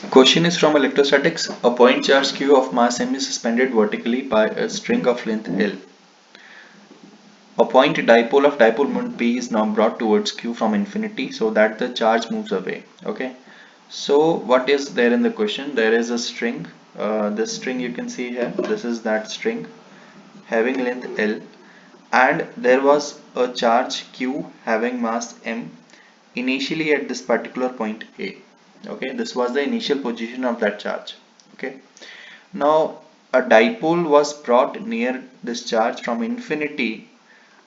Question is from electrostatics. A point charge q of mass m is suspended vertically by a string of length L. A point dipole of dipole moment P is now brought towards q from infinity so that the charge moves away. Okay. So what is there in the question? There is a string. This string you can see here. This is that string having length L, and there was a charge q having mass m initially at this particular point A. Okay, this was the initial position of that charge. Okay, now a dipole was brought near this charge from infinity,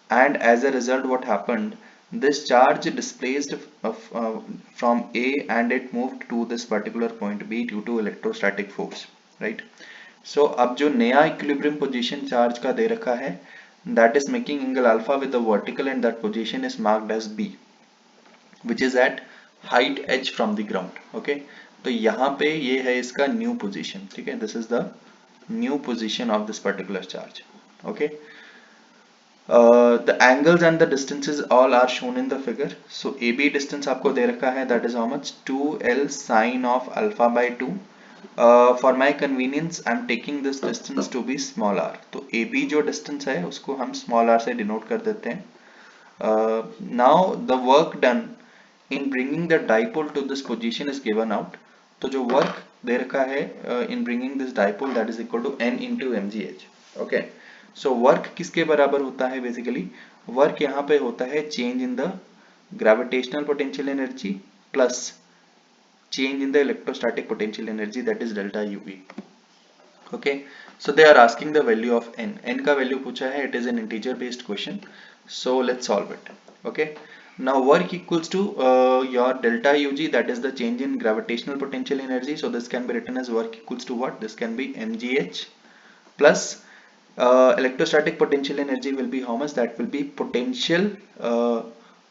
and as a result what happened, this charge displaced from A and it moved to this particular point B due to electrostatic force, right? So अब जो नया equilibrium position charge का दे रखा है, that is making angle alpha with the vertical and that position is marked as B, which is at height h from the ground. Okay, तो यहाँ पे ये है इसका new position. ठीक है, this is the new position of this particular charge. Okay, the angles and the distances all are shown in the figure. So AB distance आपको दे रखा है, that is how much, 2L sine of alpha by 2. For my convenience I'm taking this distance to be small r. तो AB जो distance है उसको हम small r से denote कर देते हैं. Now the work done in bringing the dipole to this position is given out. तो जो work दे रखा है in bringing this dipole, that is equal to n into mgh. Okay, so work किसके बराबर होता है? Basically work यहाँ पे होता है change in the gravitational potential energy plus change in the electrostatic potential energy, that is delta UV. Okay, so they are asking the value of n. N का value पूछा है, it is an integer based question, so let's solve it. Okay, now work equals to your delta UG, that is the change in gravitational potential energy. So this can be written as work equals to what? This can be mgh plus electrostatic potential energy will be how much? That will be potential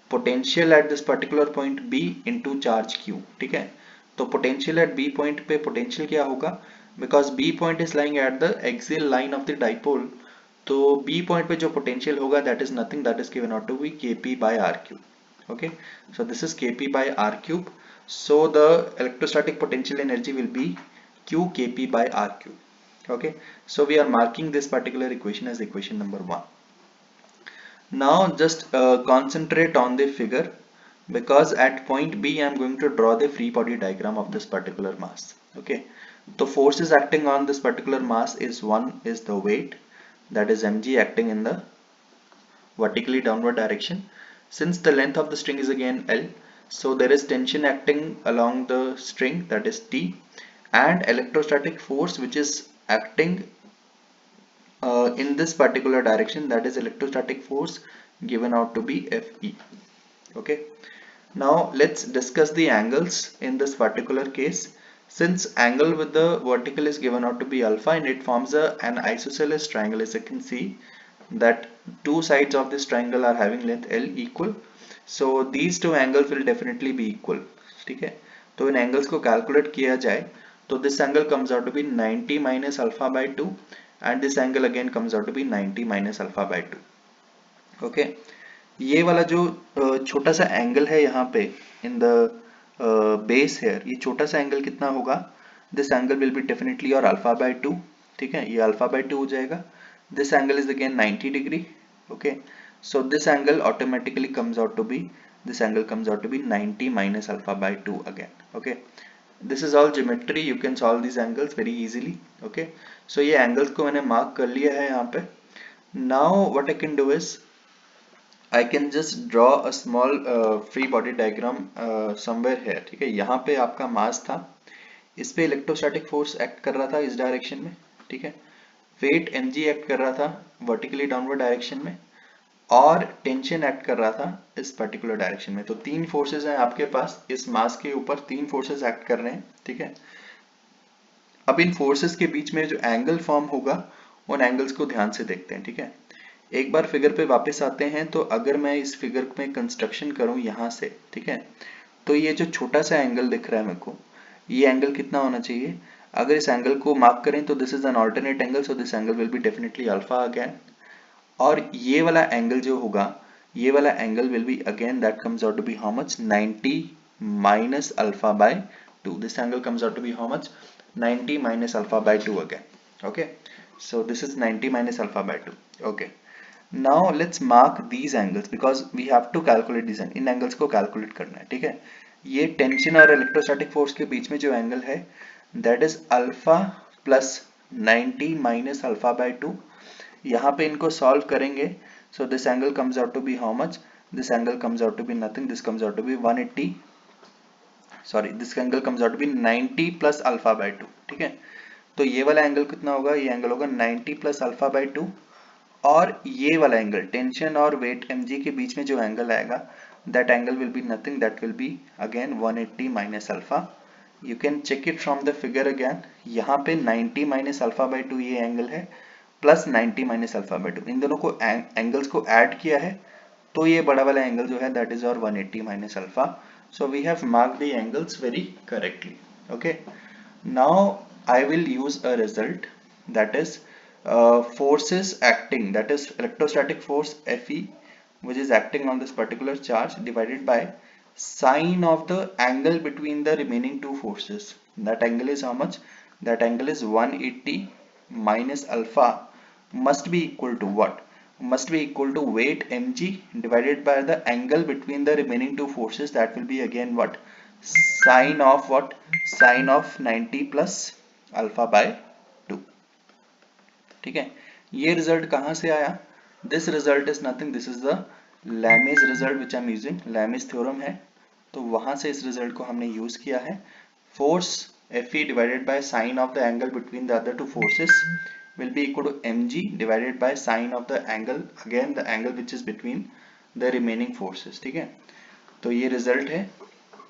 potential at this particular point B into charge Q. ठीक है, तो potential at B point पे potential क्या होगा? Because B point is lying at the axial line of the dipole, तो B point पे जो potential होगा, that is nothing, that is given out to be Kp by R cube. Okay, so this is Kp by R cube. So the electrostatic potential energy will be Q Kp by R cube. Okay, so we are marking this particular equation as equation number 1. Now just concentrate on the figure, because at point B I am going to draw the free body diagram of this particular mass. Okay, the forces acting on this particular mass is, one is the weight, that is mg acting in the vertically downward direction. Since the length of the string is again L, so there is tension acting along the string, that is T, and electrostatic force which is acting in this particular direction, that is electrostatic force given out to be Fe. Okay, now let's discuss the angles in this particular case. Since angle with the vertical is given out to be alpha and it forms an isosceles triangle, as you can see that two sides of this triangle are having length L equal, so these two angles will definitely be equal. ठीक है, तो इन angles को calculate किया जाए तो this angle comes out to be 90 minus alpha by 2 and this angle again comes out to be 90 minus alpha by 2. Okay, ये वाला जो छोटा सा एंगल है यहाँ पे इन द बेस हेयर, ये छोटा सा एंगल कितना होगा? This angle will be definitely और अल्फा बाय 2. ठीक है, ये अल्फा बाय 2 हो जाएगा. This angle is again 90 degree. Okay, so this angle automatically comes out to be, this angle comes out to be 90 minus alpha by 2 again. Okay, this is all geometry, you can solve these angles very easily. Okay, so ये angles को मैंने mark कर लिया है यहाँ पे. Now what I can do is I can just draw a small free body diagram somewhere here. ठीक है, यहाँ पे आपका mass था, इस पे इलेक्ट्रोस्टैटिक फोर्स एक्ट कर रहा था इस डायरेक्शन में. ठीक है, वेट mg एक्ट कर रहा था वर्टिकली डाउनवर्ड डायरेक्शन में, और टेंशन एक्ट कर रहा था इस पर्टिकुलर डायरेक्शन में. तो तीन फोर्सेस हैं आपके पास इस मास के ऊपर, तीन फोर्सेस एक्ट कर रहे हैं. ठीक है, अब इन फोर्सेस के बीच में जो एंगल फॉर्म होगा उन एंगल्स को ध्यान से देखते हैं. ठीक है, एक बार फिगर पे वापस आते हैं. तो अगर मैं इस फिगर में कंस्ट्रक्शन करूं यहाँ से, ठीक है, तो ये जो छोटा सा एंगल दिख रहा है मेरे को, ये एंगल कितना होना चाहिए? अगर इस एंगल को मार्क करें तो this is an alternate angle, so this angle will be definitely alpha again. और ये वाला एंगल जो होगा, ये वाला angle will be again that comes out to be how much? 90 minus alpha by 2. This angle comes out to be how much? 90 minus alpha by 2 again. Okay, so this is 90 minus alpha by 2. Okay, now let's mark these angles because we have to calculate these. In angles को calculate करना है, ठीक है. ये tension और electrostatic force के बीच में जो एंगल है that is alpha plus 90 minus alpha by 2. यहाँ पे इनको सॉल्व करेंगे. So this angle comes out to be how much? This angle comes out to be nothing. This comes out to be 180. Sorry, this angle comes out to be 90 plus alpha by 2. ठीक है, तो ये वाला angle कितना होगा? ये angle होगा 90 plus alpha by 2. और ये वाला एंगल टेंशन और वेट mg के बीच में जो एंगल आएगा that angle will be nothing, that will be again 180 minus alpha. You can check it from the figure again. यहाँ पे 90 minus alpha by 2 ये एंगल है प्लस 90 minus alpha by 2. इन दोनों को एंगल्स को ऐड किया है तो ये बड़ा वाला एंगल जो है that is और 180 minus alpha. So we have marked the angles very correctly. Okay, now I will use a result, that is forces acting, that is electrostatic force Fe which is acting on this particular charge divided by sine of the angle between the remaining two forces. That angle is how much? That angle is 180 minus alpha must be equal to what? Must be equal to weight mg divided by the angle between the remaining two forces. That will be again what? Sine of what? Sine of 90 plus alpha by 2. ठीक है, ये result कहां से आया? This result is nothing, this is the Lemaze result which I am using. Lemaze theorem है तो वहां से इस रिजल्ट को हमने यूज किया है. Force Fe divided by sine of the angle between the other two forces will be equal to mg divided by sine of the angle, again the angle which is between the remaining forces. ठीक है, तो ये result है.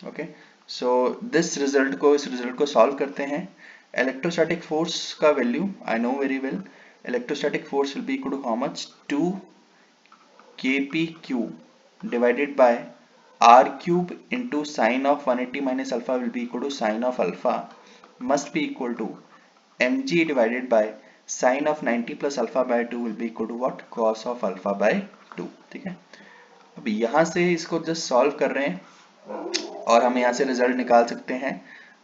Okay, so this result को, इस result को solve करते हैं. इलेक्ट्रोस्टैटिक फोर्स का value I know very well. Electrostatic force will be equal to how much? 2 kpq divided by r cube into sine of 180 minus alpha will be equal to sine of alpha must be equal to mg divided by sine of 90 plus alpha by 2 will be equal to what? Cos of alpha by 2. ठीक है, अब यहाँ से इसको just solve कर रहे हैं और हम यहाँ से रिजल्ट निकाल सकते हैं.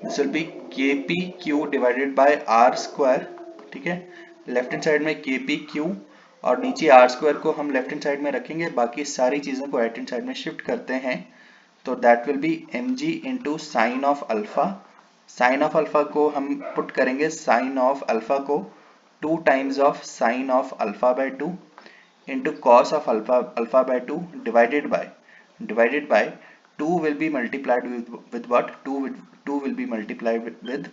This will be kpq divided by r square. ठीक है, लेफ्ट हैंड साइड में kpq और नीचे आर स्क्वायर को हम लेफ्ट हैंड साइड में रखेंगे, बाकी सारी चीजों को राइट हैंड साइड में शिफ्ट करते हैं. तो that will be mg into sine of alpha. Sine of alpha को हम पुट करेंगे, साइन ऑफ अल्फा को 2 times of sine of alpha by 2 into cos of alpha by 2 divided by 2 will be multiplied with what? 2 will be multiplied with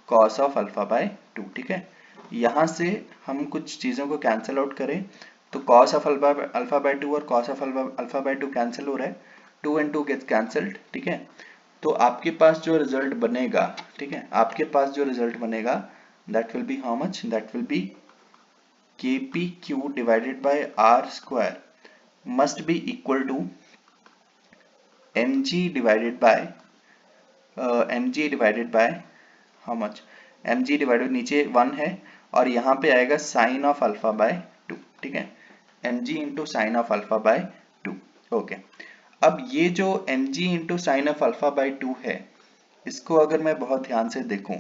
cos of alpha by 2. ठीक है, यहाँ से हम कुछ चीजों को कैंसिल आउट करें तो cos ऑफ अल्फा बाय 2 और cos of alpha by 2 cancel हो रहा है. 2 and 2 गेट्स कैंसिल्ड. ठीक है, तो आपके पास जो रिजल्ट बनेगा, ठीक है, आपके पास जो रिजल्ट बनेगा that will be how much? That will be kpq divided by r square must be equal to mg divided by how much? mg divided, नीचे 1 है और यहाँ पे आएगा साइन ऑफ अल्फा बाय 2. ठीक है, mg into sine of alpha by 2. Okay, अब ये जो mg into sine of alpha by 2 है, इसको अगर मैं बहुत ध्यान से देखूं,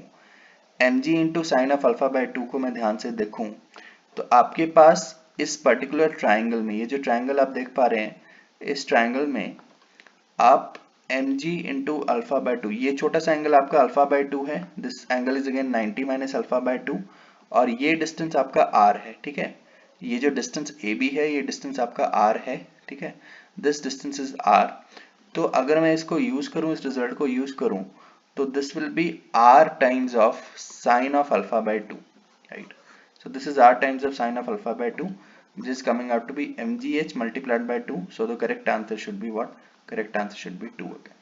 mg into sine of alpha by 2 को मैं ध्यान से देखूं तो आपके पास इस पर्टिकुलर ट्राइंगल में, ये जो ट्राइंगल आप देख पा रहे हैं, इस ट्राइंगल में आप mg इंटू अल्फा बाय 2, ये छोटा सा एंगल आपका अल्फा बाय 2 है. This angle is again 90 minus alpha by 2 और ये डिस्टेंस आपका r है. ठीक है, ये जो डिस्टेंस AB है, ये डिस्टेंस आपका r है. ठीक है, दिस डिस्टेंस इज r. तो अगर मैं इसको यूज करूं, इस रिजल्ट को यूज करूं तो this will be r times of sine of alpha by 2. Right, so this is r times of sine of alpha by 2, which is coming out to be mgh multiplied by 2. So the correct answer should be what? Correct answer should be 2 again.